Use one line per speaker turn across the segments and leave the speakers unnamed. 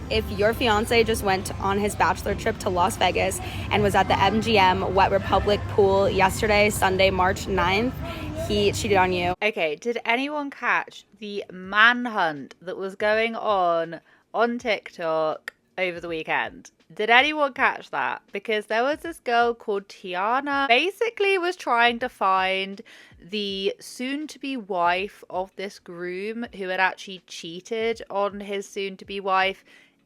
If your fiance just went on his bachelor trip to Las Vegas and was at the MGM Wet Republic pool yesterday, Sunday, March 9th, he cheated on you.
Okay, did anyone catch the manhunt that was going on TikTok over the weekend? Did anyone catch that? Because there was this girl called Tiana, basically was trying to find the soon-to-be wife of this groom who had actually cheated on his soon-to-be wife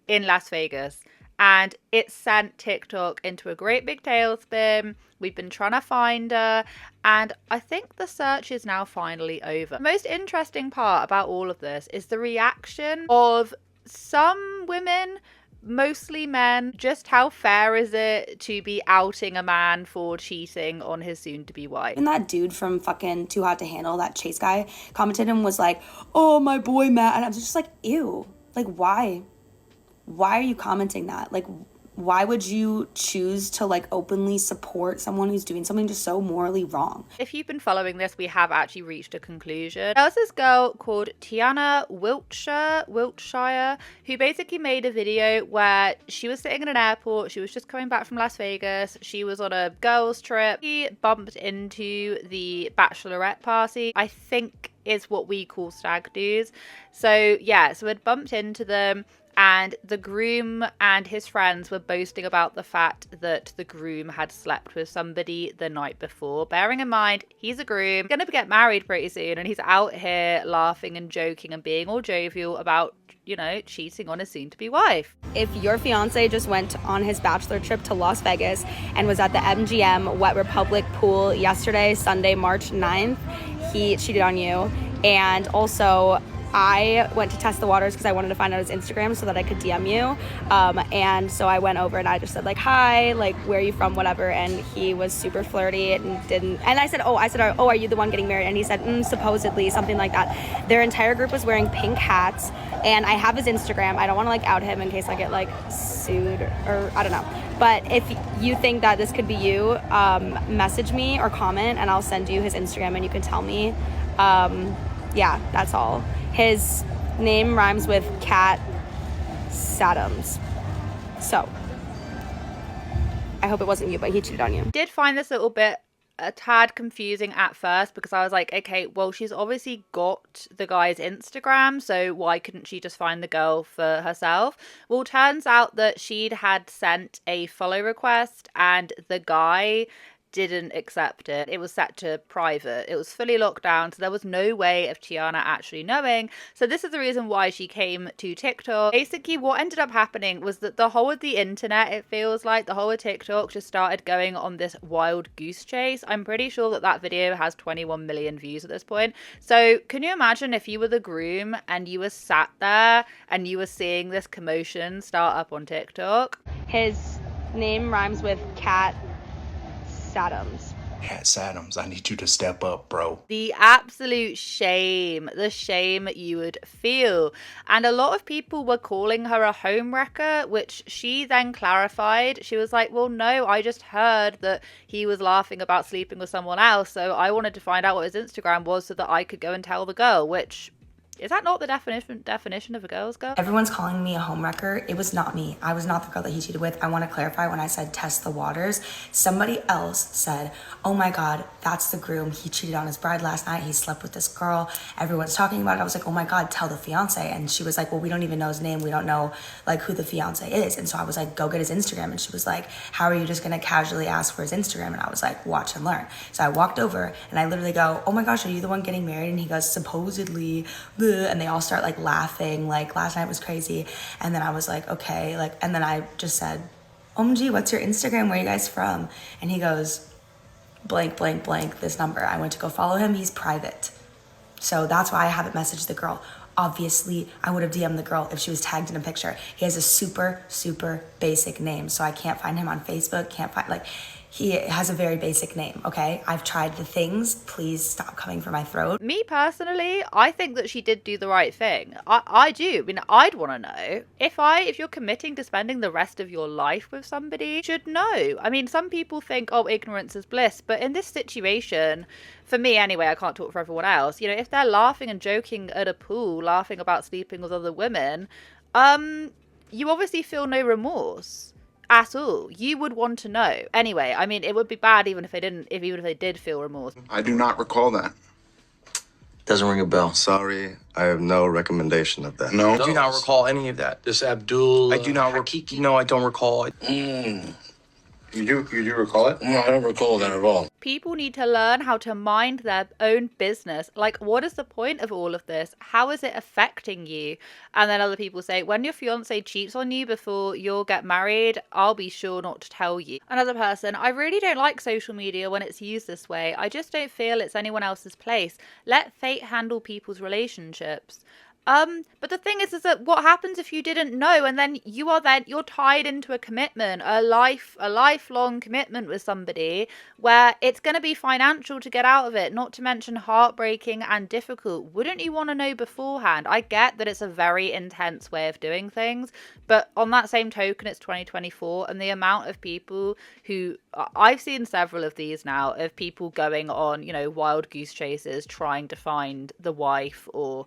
in Las Vegas. And it sent TikTok into a great big tailspin. We've been trying to find her, and I think the search is now finally over. The most interesting part about all of this is the reaction of some women, mostly men. Just how fair is it to be outing a man for cheating on his soon-to-be wife?
And that dude from fucking Too Hot to Handle, that Chase guy, commented and was like, oh, my boy Matt. And I was just like, ew. Like, why? Why are you commenting that? Like, why would you choose to like openly support someone who's doing something just so morally wrong?
If you've been following this, we have actually reached a conclusion. There was this girl called Tiana Wiltshire, who basically made a video where she was sitting in an airport. She was just coming back from Las Vegas. She was on a girls' trip. She bumped into the bachelorette party, I think is what we call stag do's. So yeah, so it bumped into them. And the groom and his friends were boasting about the fact that the groom had slept with somebody the night before. Bearing in mind, he's a groom, going to get married pretty soon, and he's out here laughing and joking and being all jovial about, you know, cheating on his soon-to-be wife.
If your fiance just went on his bachelor trip to Las Vegas and was at the MGM Wet Republic pool yesterday, Sunday, March 9th, he cheated on you. And also, I went to test the waters because I wanted to find out his Instagram so that I could DM you. And so I went over and I just said like, hi, like, where are you from, whatever. And he was super flirty and didn't. And I said, oh, are you the one getting married? And he said, supposedly, something like that. Their entire group was wearing pink hats. And I have his Instagram. I don't want to like out him in case I get like sued or I don't know. But if you think that this could be you, message me or comment and I'll send you his Instagram and you can tell me. Yeah, that's all. His name rhymes with Cat Sadams. So, I hope it wasn't you, but he cheated on you.
Did find this a tad confusing at first because I was like, okay, well, she's obviously got the guy's Instagram, so why couldn't she just find the girl for herself? Well, turns out that she'd had sent a follow request and the guy didn't accept it. It was set to private. It was fully locked down, so there was no way of Tiana actually knowing. So this is the reason why she came to TikTok. Basically, what ended up happening was that the whole of the internet, it feels like, the whole of TikTok just started going on this wild goose chase. I'm pretty sure that that video has 21 million views at this point. So can you imagine if you were the groom and you were sat there and you were seeing this commotion start up on TikTok?
His name rhymes with Cat Sadams.
Cat Sadams, I need you to step up, bro.
The absolute shame, the shame you would feel. And a lot of people were calling her a homewrecker, which she then clarified. She was like, well, no, I just heard that he was laughing about sleeping with someone else, so I wanted to find out what his Instagram was so that I could go and tell the girl, which... is that not the definition of a girl's girl?
Everyone's calling me a homewrecker. It was not me. I was not the girl that he cheated with. I want to clarify, when I said test the waters, somebody else said, oh my God, that's the groom. He cheated on his bride last night. He slept with this girl. Everyone's talking about it. I was like, oh my God, tell the fiance. And she was like, well, we don't even know his name. We don't know like who the fiance is. And so I was like, go get his Instagram. And she was like, how are you just going to casually ask for his Instagram? And I was like, watch and learn. So I walked over and I literally go, oh my gosh, are you the one getting married? And he goes, supposedly, bleh. And they all start like laughing, like last night was crazy. And then I was like, okay, like, and then I just said, OMG, what's your Instagram? Where are you guys from? And he goes, blank, blank, blank, this number. I went to go follow him. He's private. So that's why I haven't messaged the girl. Obviously, I would have DM'd the girl if she was tagged in a picture. He has a super, super basic name. So I can't find him on Facebook, can't find, like, he has a very basic name, okay? I've tried the things. Please stop coming for my throat.
Me personally, I think that she did do the right thing. I do. I mean, I'd want to know. If you're committing to spending the rest of your life with somebody, you should know. I mean, some people think, oh, ignorance is bliss. But in this situation, for me anyway, I can't talk for everyone else. You know, if they're laughing and joking at a pool, laughing about sleeping with other women, you obviously feel no remorse at all. You would want to know. Anyway, I mean, it would be bad even if they did feel remorse.
I do not recall that.
Doesn't ring a bell.
Sorry, I have no recommendation of that.
No.
I do not recall any of that.
This Abdul.
I do not
Hakiki.
No, I don't recall.
You do recall it?
No, I don't recall that at all.
People need to learn how to mind their own business. Like, what is the point of all of this? How is it affecting you? And then other people say, when your fiance cheats on you before you'll get married, I'll be sure not to tell you. Another person, I really don't like social media when it's used this way. I just don't feel it's anyone else's place. Let fate handle people's relationships. But the thing is that what happens if you didn't know, and then you're tied into a commitment, a lifelong commitment with somebody where it's going to be financial to get out of it, not to mention heartbreaking and difficult. Wouldn't you want to know beforehand? I get that it's a very intense way of doing things, but on that same token, it's 2024, and the amount of people who, I've seen several of these now, of people going on, wild goose chases, trying to find the wife or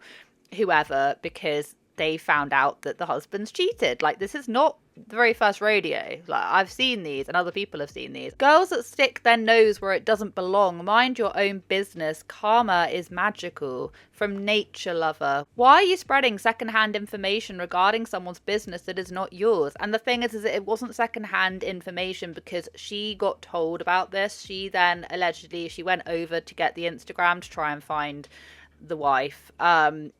whoever because they found out that the husband's cheated. Like, this is not the very first rodeo. Like, I've seen these and other people have seen these. Girls that stick their nose where it doesn't belong. Mind your own business. Karma is magical. From Nature Lover. Why are you spreading secondhand information regarding someone's business that is not yours? And the thing is that it wasn't secondhand information because she got told about this. She then allegedly, she went over to get the Instagram to try and find the wife, and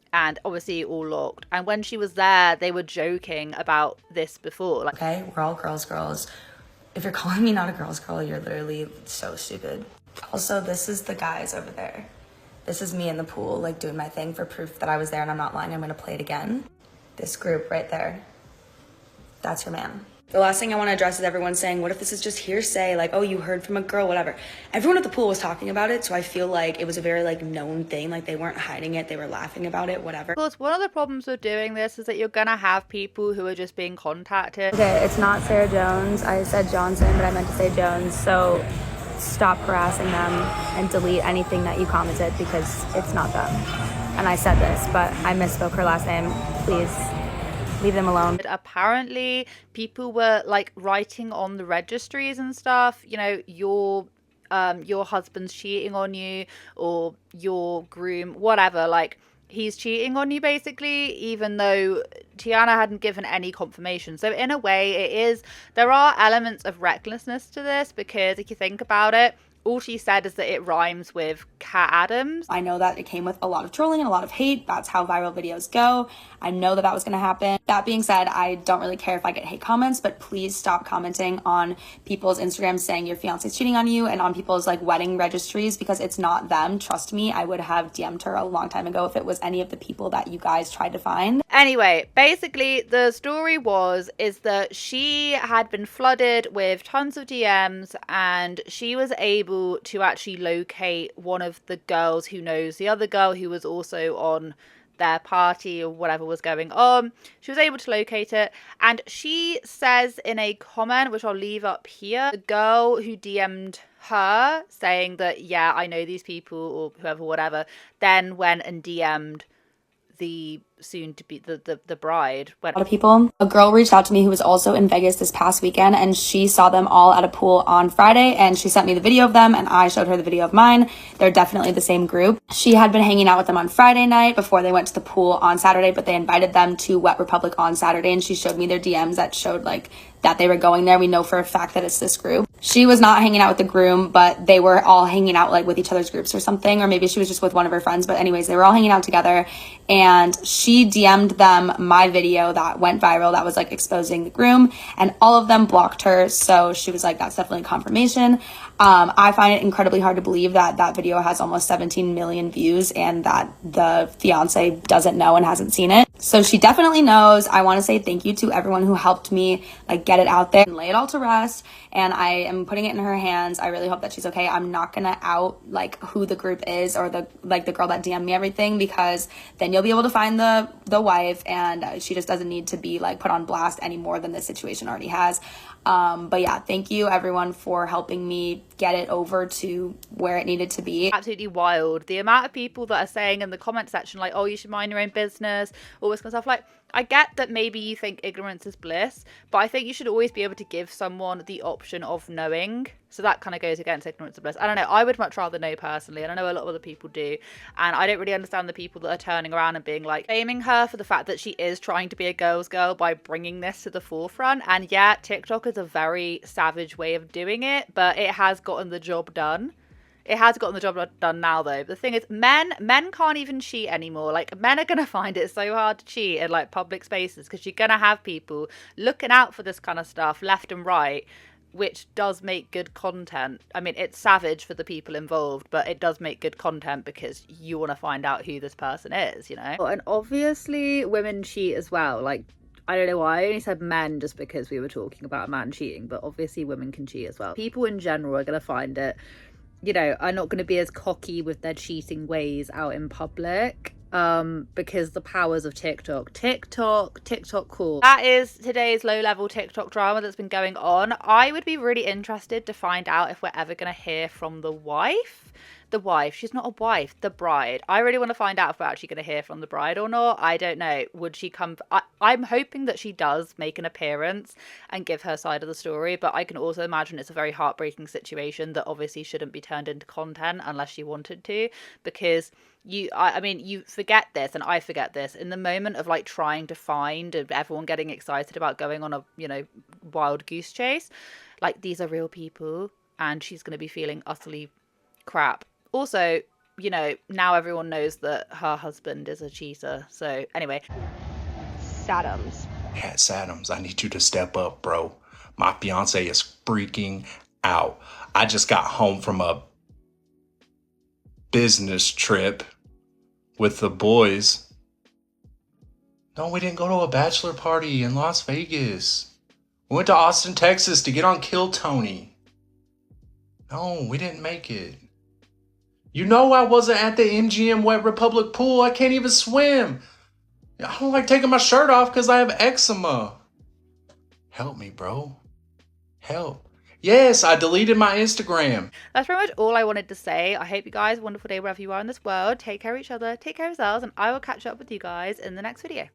obviously all locked. And when she was there, they were joking about this before. Like,
Okay, we're all girls. If you're calling me not a girl's girl, you're literally so stupid. Also, this is the guys over there. This is me in the pool, like doing my thing for proof that I was there and I'm not lying. I'm gonna play it again. This group right there, that's your man. The last thing I want to address is everyone saying, what if this is just hearsay? Like, oh, you heard from a girl, whatever. Everyone at the pool was talking about it, so I feel like it was a very, known thing. Like, they weren't hiding it. They were laughing about it, whatever.
of course, one of the problems with doing this is that you're going to have people who are just being contacted.
Okay, it's not Sarah Jones. I said Johnson, but I meant to say Jones. So stop harassing them and delete anything that you commented because it's not them. And I said this, but I misspoke her last name. Please leave them alone.
Apparently, people were writing on the registries and stuff, your husband's cheating on you, or your groom, whatever, he's cheating on you basically, even though Tiana hadn't given any confirmation. So in a way, there are elements of recklessness to this, because if you think about it, all she said is that it rhymes with Cat Adams.
I know that it came with a lot of trolling and a lot of hate. That's how viral videos go. I know that was going to happen. That being said, I don't really care if I get hate comments, but please stop commenting on people's Instagrams saying your fiance's cheating on you and on people's wedding registries, because it's not them. Trust me, I would have DM'd her a long time ago if it was any of the people that you guys tried to find.
Anyway, basically the story is that she had been flooded with tons of DMs, and she was able to actually locate one of the girls who knows the other girl who was also on their party or whatever was going on. She was able to locate it, and she says in a comment, which I'll leave up here, the girl who DM'd her saying that, yeah, I know these people or whoever, whatever, then went and DM'd the soon to be the bride.
A lot of people. A girl reached out to me who was also in Vegas this past weekend, and she saw them all at a pool on Friday, and she sent me the video of them, and I showed her the video of mine. They're definitely the same group. She had been hanging out with them on Friday night before they went to the pool on Saturday, but they invited them to Wet Republic on Saturday, and she showed me their DMs that showed that they were going there. We know for a fact that it's this group. She was not hanging out with the groom, but they were all hanging out with each other's groups or something, or maybe she was just with one of her friends. But anyways, they were all hanging out together, and she DM'd them my video that went viral that was exposing the groom, and all of them blocked her. So she was like, that's definitely confirmation. I find it incredibly hard to believe that that video has almost 17 million views and that the fiance doesn't know and hasn't seen it. So she definitely knows. I want to say thank you to everyone who helped me get it out there and lay it all to rest. And I am putting it in her hands. I really hope that she's okay. I'm not gonna out who the group is or the girl that DM'd me everything, because then you'll be able to find the wife, and she just doesn't need to be put on blast any more than this situation already has. But yeah, thank you everyone for helping me
get it over to where it needed to be.
Absolutely wild. The amount of people that are saying in the comment section, like, oh, you should mind your own business, all this kind of stuff. Like, I get that maybe you think ignorance is bliss, but I think you should always be able to give someone the option of knowing. So that kind of goes against ignorance is bliss. I don't know. I would much rather know personally, and I know a lot of other people do. And I don't really understand the people that are turning around and being like, blaming her for the fact that she is trying to be a girl's girl by bringing this to the forefront. And yeah, TikTok is a very savage way of doing it, but it has gotten the job done. It has gotten the job done now, though. The thing is, men can't even cheat anymore. Like, men are going to find it so hard to cheat in, like, public spaces because you're going to have people looking out for this kind of stuff left and right, which does make good content. I mean, it's savage for the people involved, but it does make good content because you want to find out who this person is, you know? And obviously, women cheat as well. Like, I don't know why I only said men just because we were talking about a man cheating, but obviously women can cheat as well. People in general are going to find it, you know, are not going to be as cocky with their cheating ways out in public because the powers of TikTok cool. That is today's low-level TikTok drama that's been going on. I would be really interested to find out if we're ever going to hear from the wife. She's not a wife, the bride. I really want to find out if we're actually going to hear from the bride or not. I don't know. Would she come? I'm hoping that she does make an appearance and give her side of the story, but I can also imagine it's a very heartbreaking situation that obviously shouldn't be turned into content unless she wanted to, because I mean, you forget this, and I forget this, in the moment of like trying to find and everyone getting excited about going on a, you know, wild goose chase. Like, these are real people, and she's going to be feeling utterly crap. Also, you know, now everyone knows that her husband is a cheater. So anyway.
Sadams.
Yeah, Sadams, I need you to step up, bro. My fiance is freaking out. I just got home from a business trip with the boys. No, we didn't go to a bachelor party in Las Vegas. We went to Austin, Texas to get on Kill Tony. No, we didn't make it. You know I wasn't at the MGM Wet Republic pool. I can't even swim. I don't like taking my shirt off because I have eczema. Help me, bro. Help. Yes, I deleted my Instagram.
That's pretty much all I wanted to say. I hope you guys have a wonderful day wherever you are in this world. Take care of each other, take care of yourselves, and I will catch up with you guys in the next video.